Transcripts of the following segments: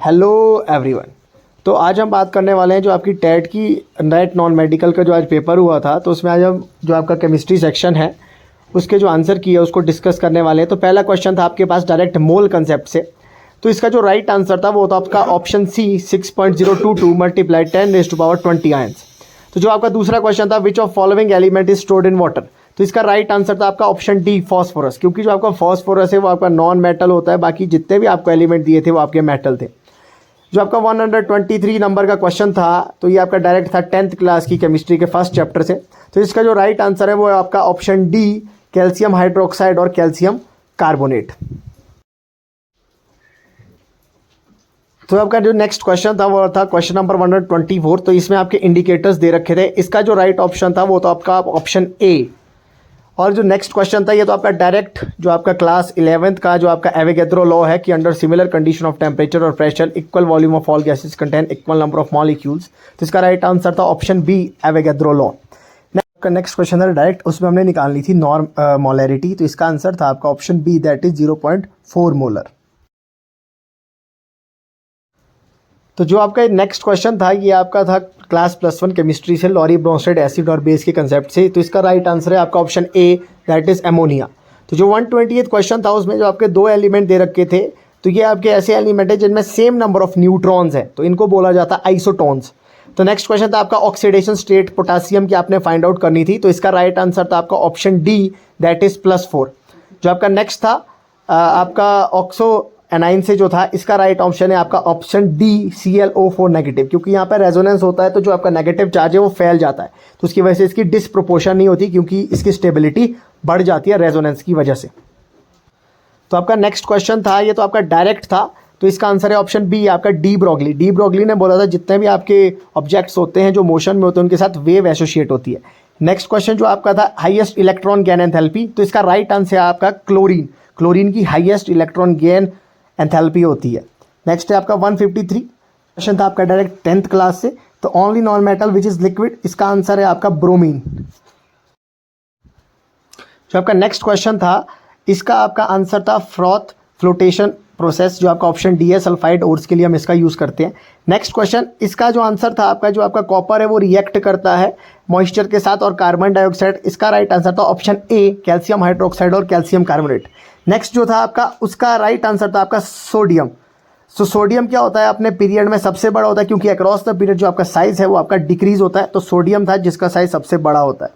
Hello everyone. तो आज हम बात करने वाले हैं जो आपकी टेट की नेट नॉन मेडिकल का जो आज पेपर हुआ था, तो उसमें आज हम जो आपका केमिस्ट्री सेक्शन है उसके जो आंसर किए उसको डिस्कस करने वाले हैं। तो पहला क्वेश्चन था आपके पास डायरेक्ट मोल कंसेप्ट से, तो इसका जो राइट आंसर था वो था आपका ऑप्शन सी 6.022 मल्टीप्लाई 10⁻20 आयंस। तो जो आपका दूसरा क्वेश्चन था which of following element is stored in water, तो इसका राइट आंसर था आपका ऑप्शन डी फॉस्फोरस, क्योंकि जो आपका फॉस्फोरस है वो आपका नॉन मेटल होता है, बाकी जितने भी आपको एलिमेंट दिए थे वो आपके मेटल थे। जो आपका 123 नंबर का क्वेश्चन था तो ये आपका डायरेक्ट था 10th क्लास की केमिस्ट्री के फर्स्ट चैप्टर से, तो इसका जो राइट आंसर है वो है आपका ऑप्शन डी कैल्शियम हाइड्रोक्साइड और कैल्शियम कार्बोनेट। तो आपका जो नेक्स्ट क्वेश्चन था वो था क्वेश्चन नंबर 124, तो इसमें आपके इंडिकेटर्स दे रखे थे, इसका जो राइट ऑप्शन था वो तो आपका ऑप्शन ए। और जो नेक्स्ट क्वेश्चन था ये तो आपका डायरेक्ट जो आपका क्लास 11th का जो आपका एवोगैड्रो लॉ है कि under similar condition of temperature और pressure equal volume of all gases contain equal number of molecules, तो इसका राइट आंसर था ऑप्शन बी एवोगैड्रो लॉ। आपका नेक्स्ट क्वेश्चन था डायरेक्ट, उसमें हमने निकालनी थी नॉर्म मोलैरिटी, तो इसका आंसर था आपका option B that is 0.4 molar. तो जो आपका नेक्स्ट क्वेश्चन था ये आपका था क्लास +1 केमिस्ट्री से लॉरी ब्रोंस्टेड एसिड और बेस के कंसेप्ट से, तो इसका राइट आंसर है आपका option A that is ammonia. तो जो 128th क्वेश्चन था उसमें जो आपके दो एलिमेंट दे रखे थे, तो ये आपके ऐसे एलिमेंट है जिनमें सेम नंबर ऑफ न्यूट्रॉन्स है, तो इनको बोला जाता है आइसोटोन्स। तो नेक्स्ट क्वेश्चन था आपका ऑक्सीडेशन स्टेट पोटासियम की आपने फाइंड आउट करनी थी, तो इसका राइट आंसर था आपका ऑप्शन डी दैट इज +4। जो आपका नेक्स्ट था आपका ऑक्सो एनाइन से जो था, इसका राइट ऑप्शन है आपका ऑप्शन डी ClO4 नेगेटिव, क्योंकि यहाँ पर रेजोनेंस होता है तो जो आपका नेगेटिव चार्ज है वो फैल जाता है, तो उसकी वजह से इसकी डिसप्रोपोर्शन नहीं होती क्योंकि इसकी स्टेबिलिटी बढ़ जाती है रेजोनेंस की वजह से। तो आपका नेक्स्ट क्वेश्चन था ये तो आपका डायरेक्ट था, तो इसका आंसर है ऑप्शन बी आपका डी ब्रोगली। डी ब्रोगली ने बोला था जितने भी आपके ऑब्जेक्ट्स होते हैं जो मोशन में होते हैं उनके साथ वेव एसोसिएट होती है। नेक्स्ट क्वेश्चन जो आपका था हाईएस्ट इलेक्ट्रॉन गेन एंथैल्पी, तो इसका राइट आंसर है आपका क्लोरीन। क्लोरीन की हाईएस्ट इलेक्ट्रॉन गेन एंथैल्पी होती है। नेक्स्ट है आपका 153 क्वेश्चन था आपका डायरेक्ट 10th क्लास से, तो only non metal which is liquid, इसका आंसर है आपका ब्रोमीन। जो आपका नेक्स्ट क्वेश्चन था इसका आपका आंसर था फ्रॉथ फ्लोटेशन प्रोसेस, जो आपका ऑप्शन डी है सल्फाइड ओर्स के लिए हम इसका यूज करते हैं। नेक्स्ट क्वेश्चन इसका जो आंसर था आपका जो आपका कॉपर है वो रिएक्ट करता है मॉइस्चर के साथ और कार्बन डाइऑक्साइड, इसका राइट आंसर था ऑप्शन ए कैल्शियम हाइड्रोक्साइड और कैल्शियम कार्बोनेट। नेक्स्ट जो था आपका उसका राइट आंसर था आपका सोडियम। तो सोडियम क्या होता है अपने पीरियड में सबसे बड़ा होता है, क्योंकि अक्रॉस द पीरियड जो आपका साइज है वो आपका डिक्रीज होता है, तो सोडियम था जिसका साइज सबसे बड़ा होता है।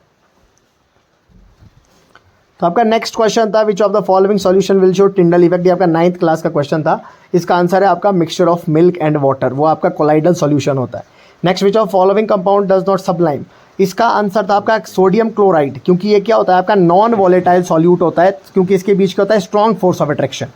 तो आपका नेक्स्ट क्वेश्चन था which of the following solution will show Tyndall effect, ये आपका 9th क्लास का क्वेश्चन था, इसका आंसर है आपका mixture of milk and water, वो आपका कोलाइडल सॉल्यूशन होता है। Next which of following compound does not Sublime, इसका आंसर था आपका सोडियम क्लोराइड, क्योंकि ये क्या होता है आपका नॉन वॉलेटाइल सॉल्यूट होता है, क्योंकि इसके बीच क्या होता है strong force of attraction.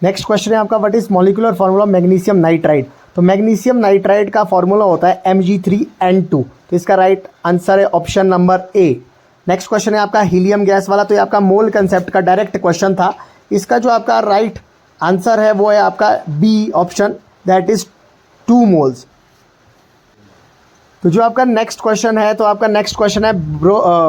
Next question है आपका what is molecular formula magnesium nitride, तो मैग्नीशियम नाइट्राइड का फार्मूला होता है Mg3N2, तो इसका राइट आंसर है option number A. Next question है आपका हीलियम गैस वाला, तो ये आपका मोल कंसेप्ट का डायरेक्ट क्वेश्चन था, इसका जो आपका राइट आंसर है वो है आपका B option that is 2 moles. तो जो आपका नेक्स्ट क्वेश्चन है तो आपका नेक्स्ट क्वेश्चन है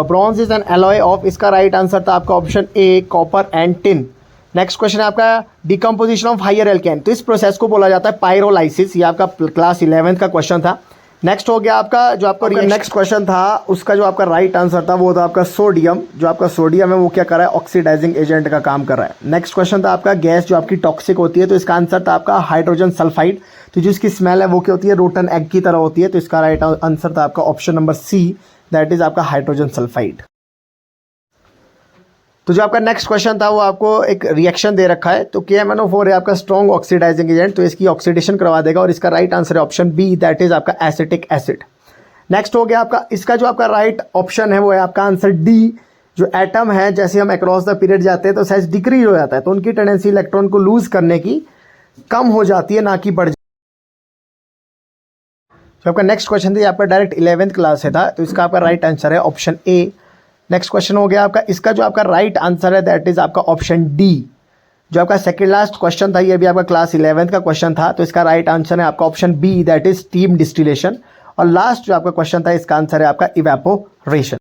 bronze is an alloy of, इसका राइट आंसर था आपका option A copper and tin. Next question है आपका डिकम्पोजिशन ऑफ हायर एल्केन, तो इस प्रोसेस को बोला जाता है पायरोलाइसिस, ये आपका क्लास 11th का क्वेश्चन था। नेक्स्ट हो गया आपका जो आपका नेक्स्ट क्वेश्चन था उसका जो आपका राइट आंसर था वो था आपका सोडियम। जो आपका सोडियम है वो क्या कर रहा है ऑक्सीडाइजिंग एजेंट का काम कर रहा है। नेक्स्ट क्वेश्चन था आपका गैस जो आपकी टॉक्सिक होती है, तो इसका आंसर था आपका हाइड्रोजन सल्फाइड, तो जो इसकी स्मेल है वो क्या होती है रोटन एग की तरह होती है, तो इसका राइट आंसर था आपका option number see that is आपका हाइड्रोजन सल्फाइड। तो जो आपका नेक्स्ट क्वेश्चन था वो आपको एक रिएक्शन दे रखा है, तो KMnO4 है आपका स्ट्रॉन्ग ऑक्सीडाइजिंग एजेंट, तो इसकी ऑक्सीडेशन करवा देगा और इसका राइट आंसर है ऑप्शन बी दैट इज आपका एसिटिक एसिड। नेक्स्ट हो गया आपका इसका जो आपका राइट ऑप्शन है वो है आपका आंसर डी। जो एटम है जैसे हम अक्रॉस द पीरियड जाते हैं तो साइज डिक्रीज हो जाता है, तो उनकी टेंडेंसी इलेक्ट्रॉन को लूज करने की कम हो जाती है ना कि बढ़ जाती है। तो आपका नेक्स्ट क्वेश्चन था आपका डायरेक्ट 11th क्लास से था, तो इसका आपका राइट आंसर है ऑप्शन ए। नेक्स्ट क्वेश्चन हो गया आपका इसका जो आपका राइट आंसर है दैट इज आपका ऑप्शन डी। जो आपका सेकंड लास्ट क्वेश्चन था ये भी आपका क्लास 11th का क्वेश्चन था, तो इसका राइट आंसर है आपका option B that is steam distillation. और लास्ट जो आपका क्वेश्चन था इसका आंसर है आपका इवेपोरेशन।